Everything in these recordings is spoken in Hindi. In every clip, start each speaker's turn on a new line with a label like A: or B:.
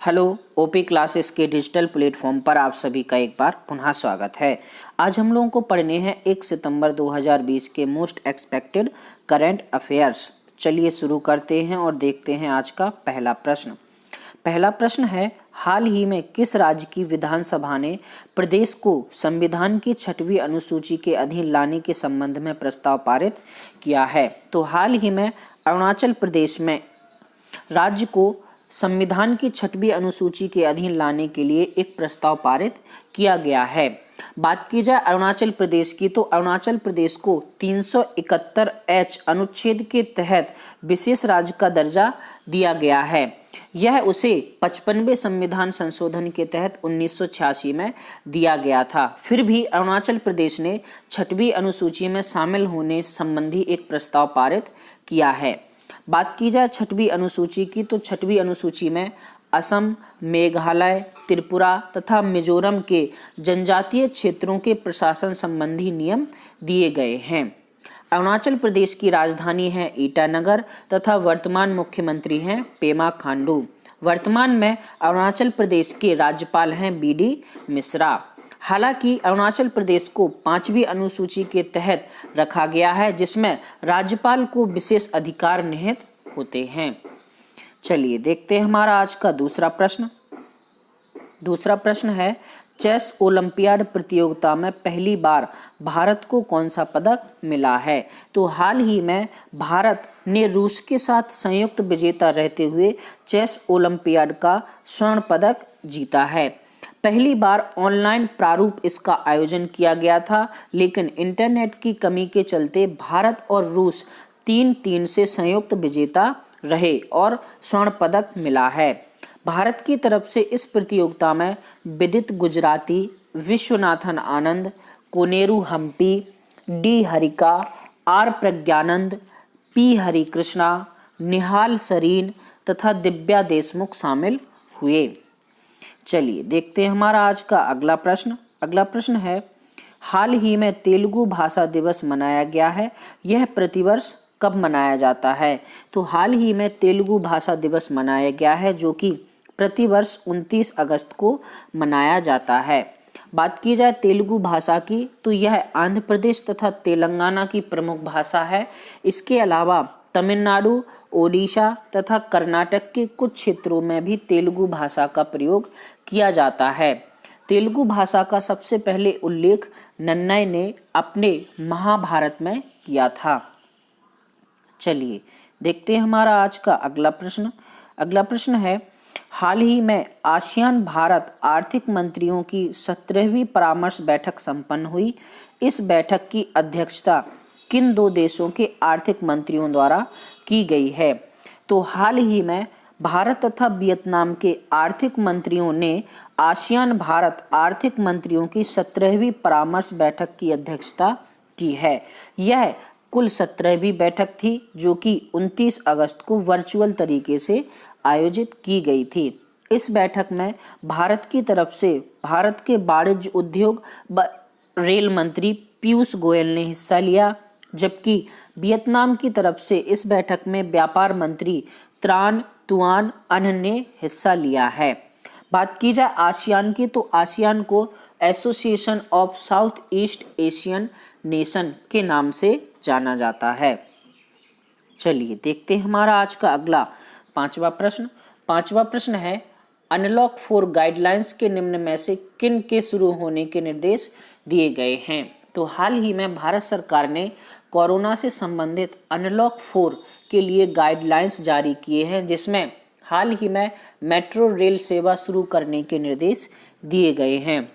A: हेलो ओपी क्लासेस के डिजिटल प्लेटफॉर्म पर आप सभी का एक बार पुनः स्वागत है। आज हम लोगों को पढ़ने हैं 1 सितंबर 2020 के मोस्ट एक्सपेक्टेड करंट अफेयर्स। चलिए शुरू करते हैं और देखते हैं आज का पहला प्रश्न। पहला प्रश्न है, हाल ही में किस राज्य की विधानसभा ने प्रदेश को संविधान की 6वीं अनुसूची के अधीन लाने के संबंध में प्रस्ताव पारित किया है? तो हाल ही में अरुणाचल प्रदेश में राज्य को संविधान की 6वीं अनुसूची के अधीन लाने के लिए एक प्रस्ताव पारित किया गया है। बात की जाए अरुणाचल प्रदेश की, तो अरुणाचल प्रदेश को 371H अनुच्छेद के तहत विशेष राज्य का दर्जा दिया गया है। यह उसे 55वें संविधान संशोधन के तहत 1986 में दिया गया था। फिर भी अरुणाचल प्रदेश ने 6वीं अनुसूची में शामिल होने संबंधी एक प्रस्ताव पारित किया है। बात की जाए 6वीं अनुसूची की, तो 6वीं अनुसूची में असम, मेघालय, त्रिपुरा तथा मिजोरम के जनजातीय क्षेत्रों के प्रशासन संबंधी नियम दिए गए हैं। अरुणाचल प्रदेश की राजधानी है ईटानगर तथा वर्तमान मुख्यमंत्री हैं पेमा खांडू। वर्तमान में अरुणाचल प्रदेश के राज्यपाल हैं बीडी मिश्रा। हालांकि अरुणाचल प्रदेश को 5वीं अनुसूची के तहत रखा गया है, जिसमें राज्यपाल को विशेष अधिकार निहित होते हैं। चलिए देखते हैं हमारा आज का दूसरा प्रश्न। दूसरा प्रश्न है, चेस ओलंपियाड प्रतियोगिता में पहली बार भारत को कौन सा पदक मिला है? तो हाल ही में भारत ने रूस के साथ संयुक्त विजेता रहते हुए चेस ओलंपियाड का स्वर्ण पदक जीता है। पहली बार ऑनलाइन प्रारूप इसका आयोजन किया गया था, लेकिन इंटरनेट की कमी के चलते भारत और रूस 3-3 से संयुक्त विजेता रहे और स्वर्ण पदक मिला है। भारत की तरफ से इस प्रतियोगिता में Vidit Gujrathi, Viswanathan Anand, Koneru Humpy, D Harika, R Praggnanandhaa, P Harikrishna, Nihal Sarin तथा दिव्या देशमुख शामिल हुए। चलिए देखते हैं हमारा आज का अगला प्रश्न। अगला प्रश्न है, हाल ही में तेलुगु भाषा दिवस मनाया गया है। यह प्रतिवर्ष कब मनाया जाता है? तो हाल ही में तेलुगु भाषा दिवस मनाया गया है, जो कि प्रतिवर्ष 29 अगस्त को मनाया जाता है। बात की जाए तेलुगु भाषा की, तो यह आंध्र प्रदेश तथा तेलंगाना की प्रमुख भाषा है। इसके अलावा तमिलनाडु, ओडिशा तथा कर्नाटक के कुछ क्षेत्रों में भी तेलुगु भाषा का प्रयोग किया जाता है। तेलुगु भाषा का सबसे पहले उल्लेख नन्नय ने अपने महाभारत में किया था। चलिए देखते हैं हमारा आज का अगला प्रश्न। अगला प्रश्न है, हाल ही में आसियान भारत आर्थिक मंत्रियों की 17वीं परामर्श बैठक संपन्न हुई। इस बैठक की अध्यक्षता किन 2 देशों के आर्थिक मंत्रियों द्वारा की गई है? तो हाल ही में भारत तथा वियतनाम के आर्थिक मंत्रियों ने आसियान भारत आर्थिक मंत्रियों की 17वीं परामर्श बैठक की अध्यक्षता की है। यह कुल 17वीं बैठक थी, जो कि 29 अगस्त को वर्चुअल तरीके से आयोजित की गई थी। इस बैठक में भारत की तरफ से भारत के वाणिज्य उद्योग व रेल मंत्री पीयूष गोयल ने हिस्सा लिया, जबकि वियतनाम की तरफ से इस बैठक में व्यापार मंत्री त्रान तुआन अन ने हिस्सा लिया है। बात की जाए आसियान की, तो आसियान को association of south east Asian nation के नाम से जाना जाता है। चलिए देखते हैं हमारा आज का अगला 5वां प्रश्न। 5वां प्रश्न है, अनलॉक 4 गाइडलाइंस के निम्न में से किन के शुरू होने के निर्देश दिए गए हैं? तो हाल ही में भारत सरकार ने कोरोना से संबंधित अनलॉक 4 के लिए गाइडलाइंस जारी किए हैं, जिसमें हाल ही में मेट्रो रेल सेवा शुरू करने के निर्देश दिए गए हैं।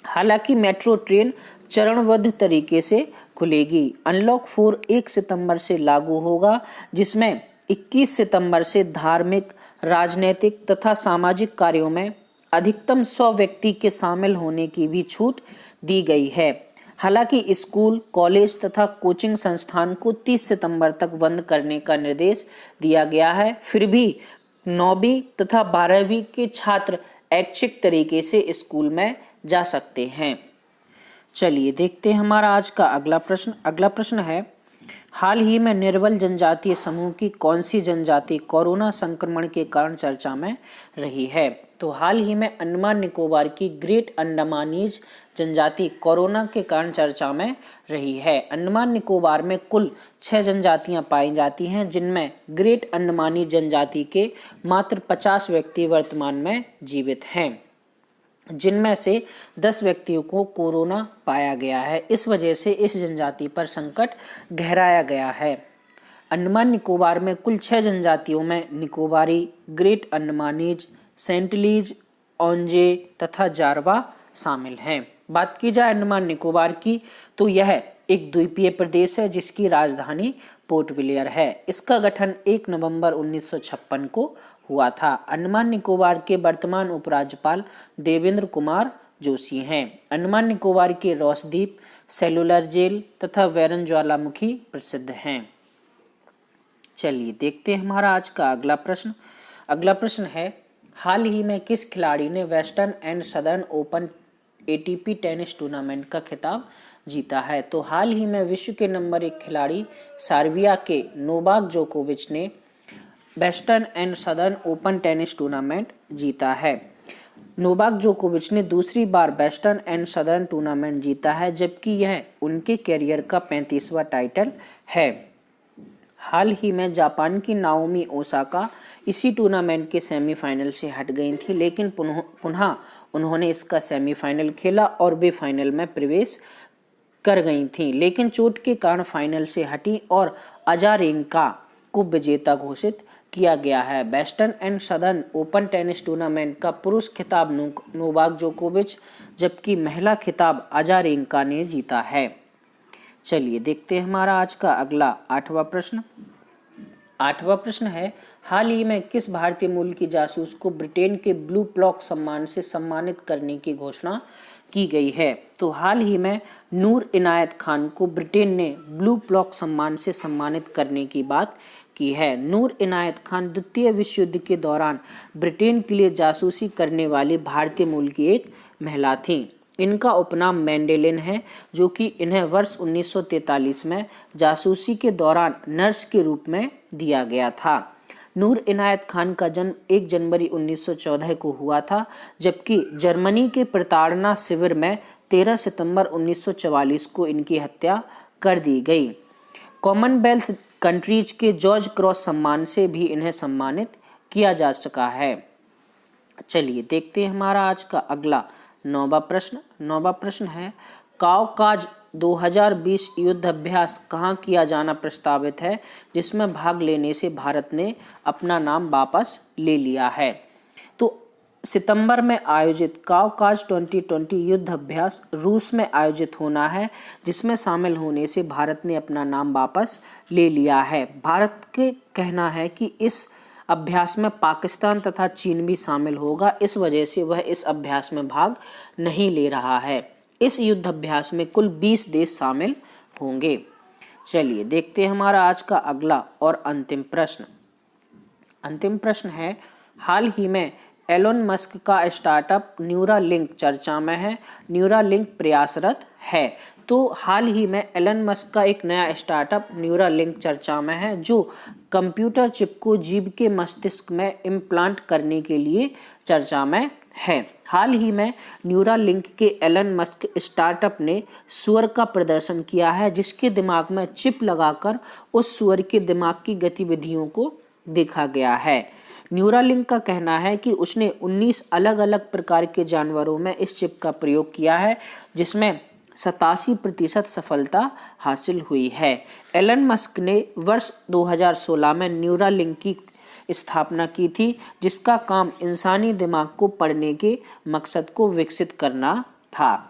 A: हालांकि मेट्रो ट्रेन चरणबद्ध तरीके से खुलेगी। अनलॉक 4 1 सितंबर से लागू होगा, जिसमें 21 सितंबर से धार्मिक, राजनीतिक तथा सामाजिक कार्यों में अधिकतम 100 व्यक्ति के शामिल होने की भी छूट दी गई है। हालांकि स्कूल, कॉलेज तथा कोचिंग संस्थान को 30 सितंबर तक बंद करने का निर्देश दिया गया है। फिर भी 9वीं तथा 12वीं के छात्र ऐच्छिक तरीके से स्कूल में जा सकते हैं। चलिए देखते हैं हमारा आज का अगला प्रश्न। अगला प्रश्न है, हाल ही में निर्बल जनजातीय समूह की कौन सी जनजाति कोरोना संक्रमण के कारण चर्चा में रही है? तो हाल ही में अंडमान निकोबार की ग्रेट अंडमानीज जनजाति कोरोना के कारण चर्चा में रही है। अंडमान निकोबार में कुल 6 जनजातियां पाई जाती हैं, जिनमें ग्रेट अंडमानी जनजाति के मात्र 50 व्यक्ति वर्तमान में जीवित हैं, जिनमें से 10 व्यक्तियों को कोरोना पाया गया है। इस वजह से इस जनजाति पर संकट गहराया गया है। अंडमान निकोबार में कुल 6 जनजातियों में निकोबारी, ग्रेट अंडमानीज, सेंटिलीज, ओंजे तथा जारवा शामिल हैं। बात की जाए अंडमान निकोबार की, तो यह एक द्वीपीय प्रदेश है जिसकी राजधानी पोर्ट ब्लेयर है। इसका गठन 1 नवंबर 1956 को हुआ था। अंडमान निकोबार के वर्तमान उपराज्यपाल देवेंद्र कुमार जोशी हैं। अंडमान निकोबार के रॉस द्वीप, सेलुलर जेल तथा वैरन ज्वालामुखी प्रसिद्ध हैं। चलिए देखते हैं हमारा आज का अगला प्रश्न। अगला प्रश्न है, हाल ही में किस खिलाड़ी ने western and southern open ATP tennis tournament का खिताब जीता है? तो हाल ही में विश्व के नंबर 1 खिलाड़ी सर्बिया के नोवाक जोकोविच ने western and southern open tennis tournament जीता है। नोवाक जोकोविच ने दूसरी बार वेस्टर्न एंड सदर्न टूर्नामेंट जीता है, जबकि यह उनके कैरियर का 35वां टाइटल है। हाल ही में जापान की नाओमी ओसाका इसी टूर्नामेंट के सेमीफाइनल से हट गई थी, लेकिन पुनः उन्होंने इसका सेमीफाइनल खेला और वे फाइनल में प्रवेश कर गई थीं, लेकिन चोट के कारण फाइनल से हटी और अजारेंका को विजेता घोषित किया गया है। Western and southern open tennis tournament का पुरुष खिताब नोवाक जोकोविच, जबकि महिला खिताब अजारेंका ने जीता है। चलिए देखते हैं हमारा आज का अगला 8वां प्रश्न। 8वां प्रश्न है, हाल ही में किस भारतीय मूल की जासूस को ब्रिटेन के ब्लू प्लॉक सम्मान से सम्मानित करने की घोषणा की गई है? तो हाल ही में नूर इनायत खान को ब्रिटेन ने ब्लू प्लॉक सम्मान से सम्मानित करने की बात की है। नूर इनायत खान द्वितीय विश्व युद्ध के दौरान ब्रिटेन के लिए जासूसी करने वाली भारतीय मूल की एक महिला थीं। इनका उपनाम मैंडेलिन है, जो कि इन्हें वर्ष 1943 में जासूसी के दौरान नर्स के रूप में दिया गया था। नूर इनायत खान का जन्म 1 जनवरी 1914 को हुआ था, जबकि जर्मनी के प्रताड़ना शिविर में 13 सितंबर 1944 को इनकी हत्या कर दी गई। कॉमनवेल्थ कंट्रीज के जॉर्ज क्रॉस सम्मान से भी इन्हें सम्मानित किया जा चुका है। चलिए देखते हैं हमारा आज का अगला 9वां प्रश्न। 9वां प्रश्न है, काउकाज 2020 युद्ध अभ्यास कहाँ किया जाना प्रस्तावित है, जिसमें भाग लेने से भारत ने अपना नाम वापस ले लिया है? तो सितंबर में आयोजित काउकाज 2020 युद्ध अभ्यास रूस में आयोजित होना है, जिसमें शामिल होने से भारत ने अपना नाम वापस ले लिया है। भारत के कहना है कि इस अभ्यास में पाकिस्तान तथा चीन भी शामिल होगा, इस वजह से वह इस अभ्यास में भाग नहीं ले रहा है। इस युद्ध अभ्यास में कुल 20 देश शामिल होंगे। चलिए देखते हैं हमारा आज का अगला और अंतिम प्रश्न। अंतिम प्रश्न है, हाल ही में एलोन मस्क का स्टार्टअप न्यूरालिंक चर्चा में है। न्यूरालिंक प्रयासरत है। तो हाल ही में एलन मस्क का एक नया स्टार्टअप न्यूरालिंक चर्चा में है, जो कंप्यूटर चिप को जीव के मस्तिष्क में इम्प्लांट करने के लिए चर्चा में है। हाल ही में न्यूरालिंक के एलन मस्क स्टार्टअप ने सुअर का प्रदर्शन किया है, जिसके दिमाग में चिप लगाकर उस सुअर के दिमाग की गतिविधियों को देखा गया है। न्यूरालिंक का कहना है कि उसने 19 अलग अलग प्रकार के जानवरों में इस चिप का प्रयोग किया है, जिसमें 87% सफलता हासिल हुई है। एलन मस्क ने वर्ष 2016 में न्यूरालिंक की स्थापना की थी, जिसका काम इंसानी दिमाग को पढ़ने के मकसद को विकसित करना था।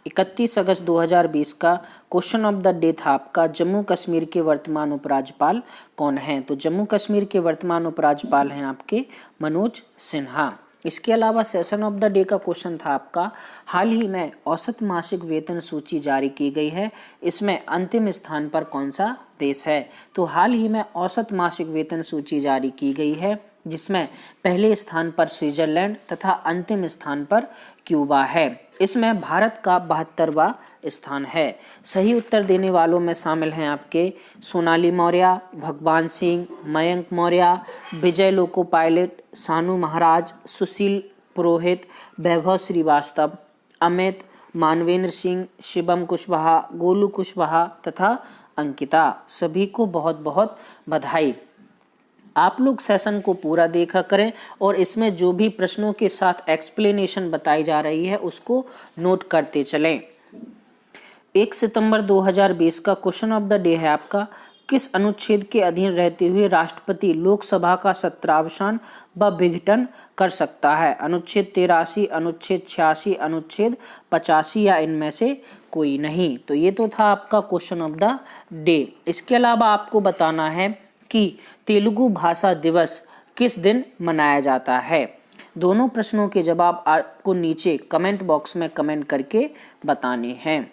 A: 31 अगस्त 2020 का क्वेश्चन ऑफ द डे था आपका, जम्मू कश्मीर के वर्तमान उपराज्यपाल कौन हैं? तो जम्मू कश्मीर के वर्तमान उपराज्यपाल हैं आपके मनोज सिन्हा। इसके अलावा सेशन ऑफ द डे का क्वेश्चन था आपका, हाल ही में औसत मासिक वेतन सूची जारी की गई है, इसमें अंतिम स्थान पर कौन सा देश है? तो हाल ही में औसत मासिक वेतन सूची जारी की गई है, जिसमें पहले स्थान पर स्विट्जरलैंड तथा अंतिम स्थान पर क्यूबा है। इसमें भारत का 72वां स्थान है। सही उत्तर देने वालों में शामिल हैं आपके सोनाली मौर्य, भगवान सिंह, मयंक मौर्य, विजय लोको पायलट, सानू महाराज, सुशील पुरोहित, वैभव श्रीवास्तव, अमित, मानवेंद्र सिंह, शिवम कुशवाहा, गोलू कुशवाहा तथा अंकिता। सभी को बहुत बहुत बधाई। आप लोग सेशन को पूरा देखा करें और इसमें जो भी प्रश्नों के साथ एक्सप्लेनेशन बताई जा रही है उसको नोट करते चलें। 1 सितंबर 2020 का क्वेश्चन ऑफ द डे है आपका, किस अनुच्छेद के अधीन रहते हुए राष्ट्रपति लोकसभा का सत्रावसान व विघटन कर सकता है? अनुच्छेद 83, अनुच्छेद 86, अनुच्छेद 85 या इनमें से कोई नहीं। तो ये तो था आपका क्वेश्चन ऑफ द डे। इसके अलावा आपको बताना है कि तेलुगु भाषा दिवस किस दिन मनाया जाता है। दोनों प्रश्नों के जवाब आपको नीचे कमेंट बॉक्स में कमेंट करके बताने हैं।